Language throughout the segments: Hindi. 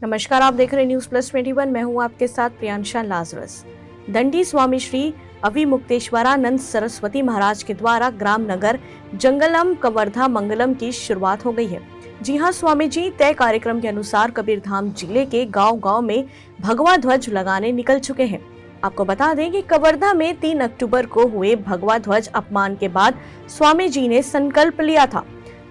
नमस्कार, आप देख रहे हैं न्यूज प्लस 21। मैं हूं आपके साथ प्रियांशा लाजरस। दंडी स्वामी श्री अविमुक्तेश्वरानंद सरस्वती महाराज के द्वारा ग्राम नगर जंगलम कवर्धा मंगलम की शुरुआत हो गई है। जी हां, स्वामी जी तय कार्यक्रम के अनुसार कबीरधाम जिले के गांव-गांव में भगवा ध्वज लगाने निकल चुके हैं। आपको बता दें कि कवर्धा में 3 अक्टूबर को हुए भगवा ध्वज अपमान के बाद स्वामी जी ने संकल्प लिया था,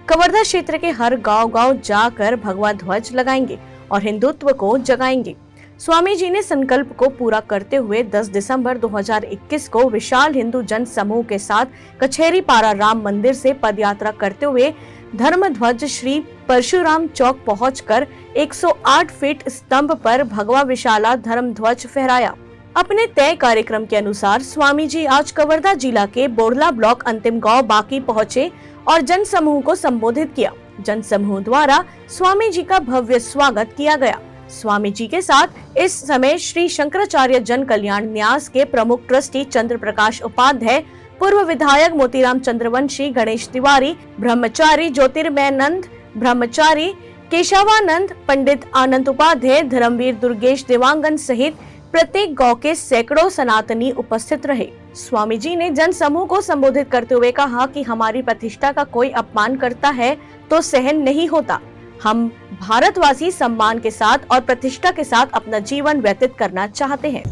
कवर्धा क्षेत्र के हर गांव-गांव जाकर भगवा ध्वज लगाएंगे और हिंदुत्व को जगाएंगे। स्वामी जी ने संकल्प को पूरा करते हुए 10 दिसंबर 2021 को विशाल हिंदू जन समूह के साथ कचहरी पारा राम मंदिर से पदयात्रा करते हुए धर्म ध्वज श्री परशुराम चौक पहुंचकर 108 फीट स्तंभ पर भगवा विशाला धर्म ध्वज फहराया। अपने तय कार्यक्रम के अनुसार स्वामी जी आज कवर्धा जिला के बोड़ला ब्लॉक अंतिम गांव बाकी पहुंचे और जन समूह को संबोधित किया। जन समूह द्वारा स्वामी जी का भव्य स्वागत किया गया। स्वामी जी के साथ इस समय श्री शंकराचार्य जन कल्याण न्यास के प्रमुख ट्रस्टी चंद्र प्रकाश उपाध्याय, पूर्व विधायक मोतीराम चंद्रवंशी, गणेश तिवारी, ब्रह्मचारी ज्योतिर्मयानंद ब्रह्मचारी, केशवानंद, पंडित आनंद उपाध्याय, धर्मवीर दुर्गेश देवांगन सहित प्रत्येक गांव के सैकड़ों सनातनी उपस्थित रहे। स्वामी जी ने जन समूह को संबोधित करते हुए कहा कि हमारी प्रतिष्ठा का कोई अपमान करता है तो सहन नहीं होता। हम भारतवासी सम्मान के साथ और प्रतिष्ठा के साथ अपना जीवन व्यतीत करना चाहते हैं।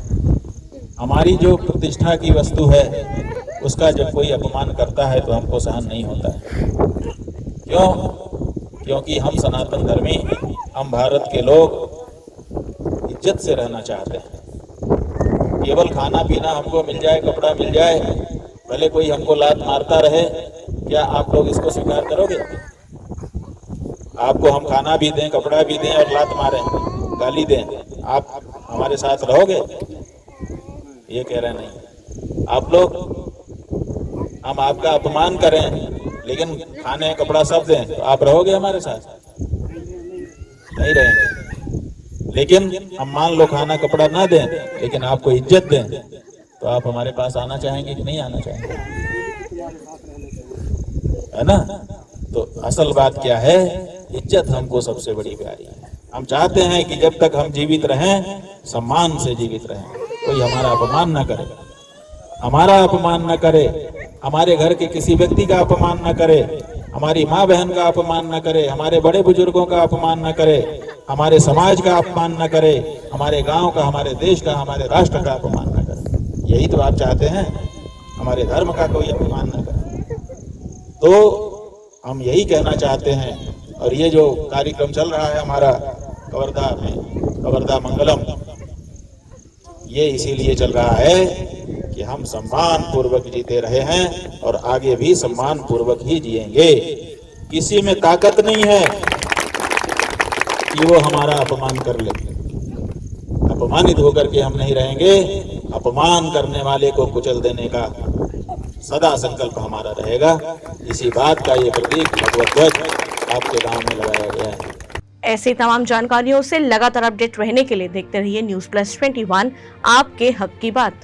हमारी जो प्रतिष्ठा की वस्तु है उसका जब कोई अपमान करता है तो हमको सहन नहीं होता है। क्यों? क्योंकि हम सनातन धर्मी, हम भारत के लोग इज्जत से रहना चाहते हैं। केवल खाना पीना हमको मिल जाए, कपड़ा मिल जाए, भले कोई हमको लात मारता रहे, क्या आप लोग इसको स्वीकार करोगे? आपको हम खाना भी दें, कपड़ा भी दें और लात मारें, गाली दें, आप हमारे साथ रहोगे? ये कह रहे नहीं। आप लोग, हम आपका अपमान करें लेकिन खाने कपड़ा सब दें तो आप रहोगे हमारे साथ? नहीं रहेंगे। लेकिन हम मान लो खाना कपड़ा ना दें लेकिन आपको इज्जत दें तो आप हमारे पास आना चाहेंगे कि नहीं आना चाहेंगे? है ना? तो असल बात क्या है, इज्जत हमको सबसे बड़ी प्यारी है। हम चाहते हैं कि जब तक हम जीवित रहें, सम्मान से जीवित रहें, कोई हमारा अपमान न करे, हमारा अपमान न करे, हमारे घर के किसी व्यक्ति का अपमान न करे, हमारी माँ बहन का अपमान न करे, हमारे बड़े बुजुर्गों का अपमान न करे, हमारे समाज का अपमान न करे, हमारे गांव का, हमारे देश का, हमारे राष्ट्र का अपमान न करे। यही तो आप चाहते हैं, हमारे धर्म का कोई अपमान न करे। तो हम यही कहना चाहते हैं। और ये जो कार्यक्रम चल रहा है हमारा कवर्धा में, कवर्धा मंगलम, ये इसीलिए चल रहा है कि हम सम्मान पूर्वक जीते रहे हैं और आगे भी सम्मान पूर्वक ही जिएंगे। किसी में ताकत नहीं है कि वो हमारा अपमान कर ले। अपमानित होकर के हम नहीं रहेंगे। अपमान करने वाले को कुचल देने का सदा संकल्प हमारा रहेगा। इसी बात का ये प्रतीक भगवत ध्वज आपके गांव में लगाया गया है। ऐसी तमाम जानकारियों से लगातार अपडेट रहने के लिए देखते रहिए न्यूज प्लस 21, आपके हक की बात।